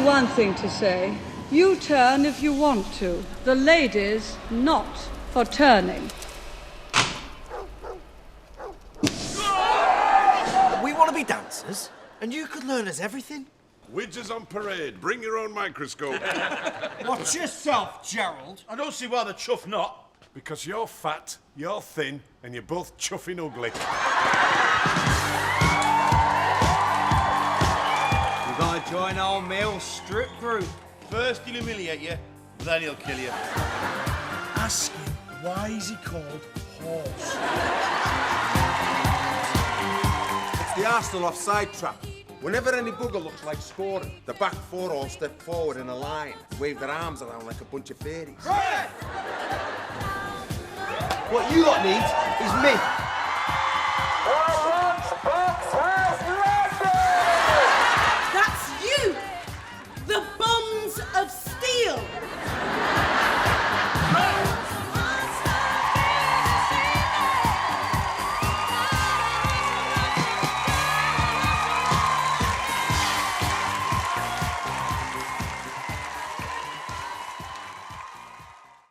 one thing to say. You turn if you want to. The ladies, not for turning. We want to be dancers, and you could learn us everything. Widgers on parade. Bring your own microscope. Watch yourself, Gerald. I don't see why the chuff not. Because you're fat, you're thin, and you're both chuffing ugly. You gotta join our male strip group. First he'll humiliate you, then he'll kill you. Ask him, why is he called Horse? It's the Arsenal offside trap. Whenever any bugger looks like scoring, the back four all step forward in a line, wave their arms around like a bunch of fairies. What you lot need is me.